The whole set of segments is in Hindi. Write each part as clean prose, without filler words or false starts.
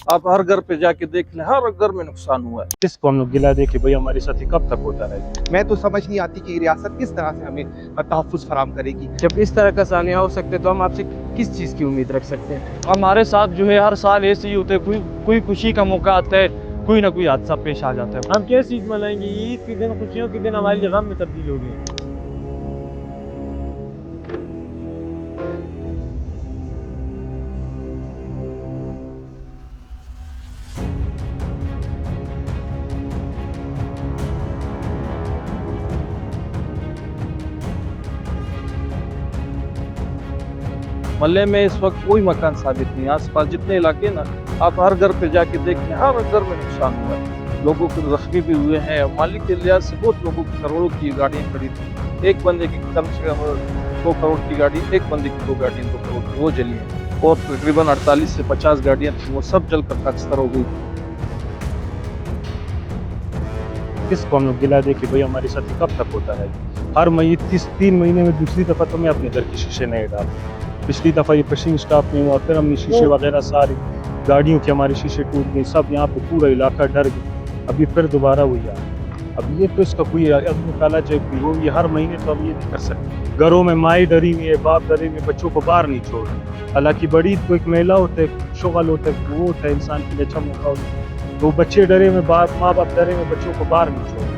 आप हर घर पे जाके देख लें, हर घर में नुकसान हुआ है। किसको हम लोग गिला दे कि भाई हमारे साथ ये कब तक होता रहेगा। मैं तो समझ नहीं आती कि ये रियासत किस तरह से हमें तहफ़्फ़ुज़ फराहम करेगी। जब इस तरह का सानिया हो सकते तो हम आपसे किस चीज़ की उम्मीद रख सकते हैं। हमारे साथ जो है हर साल ऐसे ही होते हैं, कोई खुशी का मौका आता है, कोई ना कोई हादसा पेश आ जाता है। हम कैसे ईद मनाएंगे? ईद के दिन, खुशियों के दिन हमारी गम में तब्दील हो गई। मल्ले में इस वक्त कोई मकान साबित नहीं, आसपास जितने इलाके ना, आप हर घर पे जाके देख लें, हर घर में नुकसान हुआ है। लोगों को जख्मी भी हुए हैं। मालिक के लिहाज से बहुत लोगों की करोड़ों की गाड़ियाँ खड़ी थी। एक बंदे की कम से कम 2 करोड़ की गाड़ी, एक बंदे की 2 गाड़ियाँ 2 करोड़ की वो जली हैं, और तकरीबन 48 से 50 गाड़ियाँ थी, वो सब जलकर खाकस्तर हो गई। किसको हम लोग गिला दे कि भाई हमारे साथ ये कब तक होता रहेगा। हर महीने 3 महीने में दूसरी दफ़ा तो मैं अपने घर के शीशे नहीं डाल। पिछली दफ़ा ये पश्चिम स्टाफ नहीं हुआ, फिर हमने शीशे वगैरह सारी गाड़ियों के हमारे शीशे टूट गए, सब यहाँ पे पूरा इलाका डर गया। अभी फिर दोबारा हुई है। अब ये तो इसका कोई निकाला जाए कोई हो, ये हर महीने तो हम ये नहीं कर सकते। घरों में माएँ डरी हुई है, बाप डरे हुए, बच्चों को बाहर नहीं छोड़ रहे। हालांकि बड़ी तो एक महिला होता है, शुगल होता है, वो होता है इंसान के लिए अच्छा मौका होता है। तो बच्चे डरे हुए, माँ बाप डरे हुए, बच्चों को बाहर नहीं छोड़ रहे।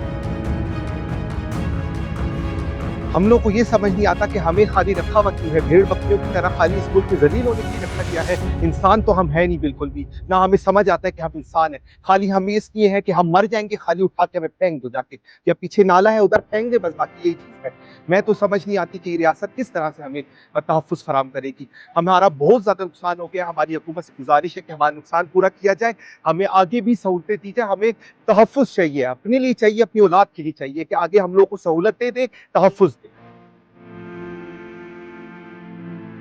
हम लोग को ये समझ नहीं आता कि हमें खाली रखा हुआ क्यों है, भेड़ बकरियों की तरह खाली इस मुल्क में जलील होने के लिए रखा गया है। इंसान तो हम है नहीं बिल्कुल भी, ना हमें समझ आता है कि हम इंसान है। खाली हम इसलिए हैं कि हम मर जाएंगे, खाली उठा के हमें फेंक दो जाके, या पीछे नाला है उधर फेंक दे, बस बाकी यही चीज़ है। मैं तो समझ नहीं आती कि ये रियासत किस तरह से हमें तहफ़्फ़ुज़ फराहम करेगी। हमारा बहुत ज़्यादा नुकसान हो गया। हमारी हुकूमत से गुजारिश है कि हमारा नुकसान पूरा किया जाए, हमें आगे भी सहूलतें दी जाए। हमें तहफ़्फ़ुज़ चाहिए, अपने लिए चाहिए, अपनी औलाद के लिए चाहिए कि आगे हम लोग को सहूलतें दें, तहफ़्फ़ुज़ दें।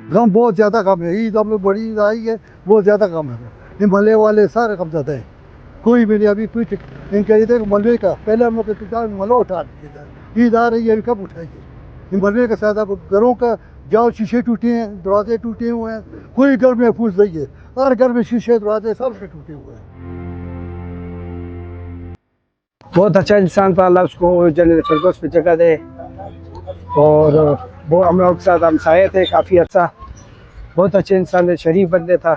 गम बहुत ज़्यादा कम है। ईद हम लोग बड़ी ईद आई है, बहुत ज़्यादा कम है। ये मलबे वाले सारे कम ज़्यादा है, कोई भी नहीं। अभी कुछ इनके इधर मलबे का पहले हम लोग मलबा उठा दिए, ईद आ रही है, अभी कब उठाएंगे? ये मलबे के साथ अब घरों का जाओ, शीशे टूटे हैं, दरवाजे टूटे हुए हैं, कोई घर महफूज नहीं है। हर घर में शीशे दरवाजे सब से टूटे हुए हैं। बहुत अच्छा इंसान था, अल्लाह उसको जन्नत फिरदौस में जगह दे। और वो हम लोग के साथ हमसाये थे काफ़ी अच्छा, बहुत अच्छे इंसान थे, शरीफ बंदे था,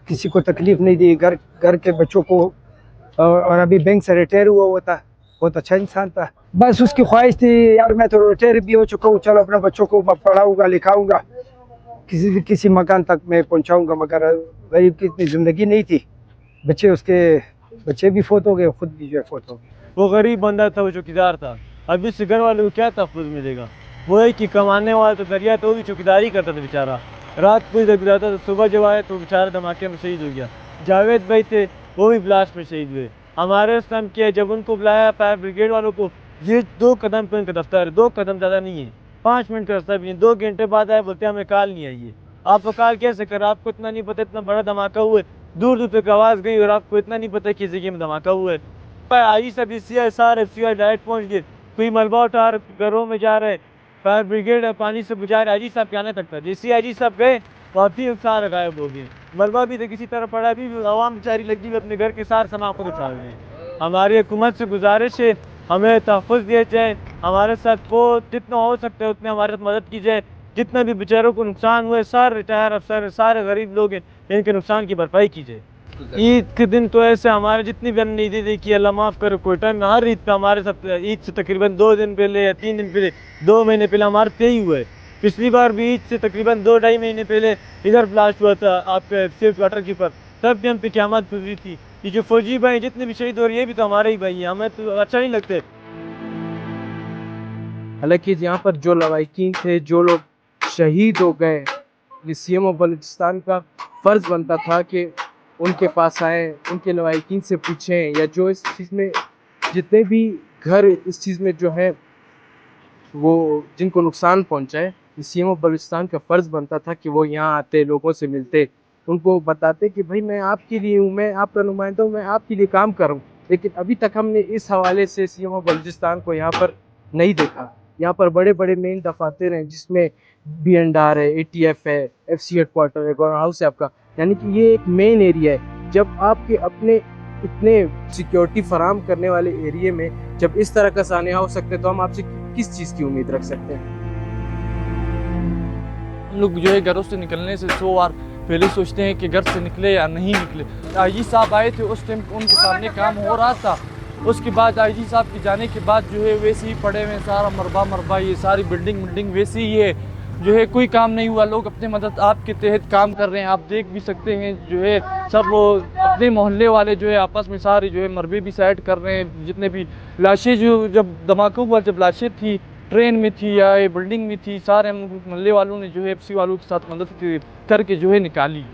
किसी को तकलीफ नहीं दी, घर के बच्चों को। और अभी बैंक से रिटायर हुआ था, बहुत अच्छा इंसान था। बस उसकी ख्वाहिश थी यार मैं तो रिटायर भी हो चुका हूँ, चलो अपने बच्चों को पढ़ाऊँगा लिखाऊँगा, किसी मकान तक मैं पहुँचाऊँगा। मगर गरीब की इतनी ज़िंदगी नहीं थी, बच्चे भी फोत हो गए, खुद भी जो है फोत हो गए। वो गरीब बंदा था, वो चौकीदार था। अब इससे घर वालों को क्या तहफ़्फ़ुज़ मिलेगा? वो है कि कमाने वाला तो दरिया, तो वो भी चौकीदारी करता था बेचारा, रात को इधर गुजारता था, सुबह जब आया तो बेचारा धमाके में शहीद हो गया। जावेद भाई थे, वो भी ब्लास्ट में शहीद हुए। हमारे साथ क्या है, जब उनको बुलाया फायर ब्रिगेड वालों को, ये 2 कदम पे उनका दफ्तर है, 2 कदम ज़्यादा नहीं है, 5 मिनट का रास्ता भी नहीं। 2 घंटे बाद आए, बोलते हमें कॉल नहीं आई है। आपको कॉल कैसे करा? आपको इतना नहीं पता इतना बड़ा धमाका हुआ है, दूर दूर तक आवाज़ गई, और आपको इतना नहीं पता किस जगह में धमाका हुआ है। आई सब सारे डायरेक्ट पहुँच गए, कोई मलबा उठा रहे, घरों में जा रहे, फायर ब्रिगेड पानी से बुझा रहे। आई साहब के आने तक था, जैसे आई साहब गए वापसी सारे गायब हो गए। मलबा भी तो किसी तरह पड़ा, अभी आवाम बेचारी लगी हुई अपने घर के सारे सामान खुद उठा रहे हैं। हमारी हुकूमत से गुजारिश है, हमें तहफ़्फ़ुज़ दिया जाए, हमारे साथ वो जितना हो सकता है उतने हमारे साथ मदद की जाए। जितना भी बेचारों को नुकसान हुए, सारे रिटायर अफसर, सारे गरीब लोग हैं, इनके नुकसान की भरपाई की जाए। ईद के दिन तो ऐसे हमारे जितनी भी हमने ईदें देखी, अल्लाह माफ़ करे, कोई टाइम हर ईद पे हमारे साथ, ईद से तकरीबन 2 दिन पहले या 3 दिन पहले, 2 महीने पहले हमारे पे ही हुआ है। पिछली बार भी ईद से तकरीबन 2 ढाई महीने पहले इधर ब्लास्ट हुआ था आपके सेफ वाटर की पर, तब भी हम पे क़यामत गुज़री थी। ये जो फौजी भाई जितने भी शहीद हो रहे हैं, ये भी तो हमारे ही भाई हैं, हमें तो अच्छा नहीं लगते। हालांकि यहाँ पर जो लवाहिकीन थे, जो लोग शहीद हो गए, सीएम ऑफ बलूचिस्तान का फ़र्ज़ बनता था कि उनके पास आए, उनके लवाहिकीन से पूछें, या जो इस चीज़ में जितने भी घर इस चीज़ में जो है वो जिनको नुकसान पहुंचाए, सीएम ऑफ बलूचिस्तान का फ़र्ज़ बनता था कि वो यहाँ आते, लोगों से मिलते, उनको बताते कि भाई मैं आपके लिए हूँ, मैं आपका नुमाइंदा हूँ, मैं आपके लिए काम कर रहा हूँ। लेकिन अभी तक हमने इस हवाले से सीएम ऑफ बलूचिस्तान को यहाँ पर नहीं देखा। यहाँ पर बड़े बड़े मेन दफातर हैं, जिसमें BNR है, ATF है, FC हेडक्वार्टर है, गवर्नर हाउस है आपका, यानी कि ये एक मेन एरिया है जब आपके अपने इतने सिक्योरिटी फराम करने वाले एरिया में जब इस तरह का सानिया हो सकते हैं, तो हम आपसे किस चीज़ की उम्मीद रख सकते हैं? हम लोग जो है घरों से निकलने से 100 बार पहले सोचते हैं कि घर से निकले या नहीं निकले। आईजी साहब आए थे, उस टाइम उनके सामने काम हो रहा था। उसके बाद आईजी साहब के जाने के बाद जो है वैसे ही पड़े हुए सारा मरबा ये सारी बिल्डिंग वैसे ही है, जो है कोई काम नहीं हुआ। लोग अपने मदद आपके तहत काम कर रहे हैं, आप देख भी सकते हैं। जो है सब अपने मोहल्ले वाले जो है आपस में सारे जो है मरबे भी साइड कर रहे हैं। जितने भी लाशें जो जब धमाका हुआ, जब लाशें थी ट्रेन में थी या ये बिल्डिंग में थी, सारे मोहल्ले वालों ने जो है एफसी वालों के साथ मदद करके जो है निकाली।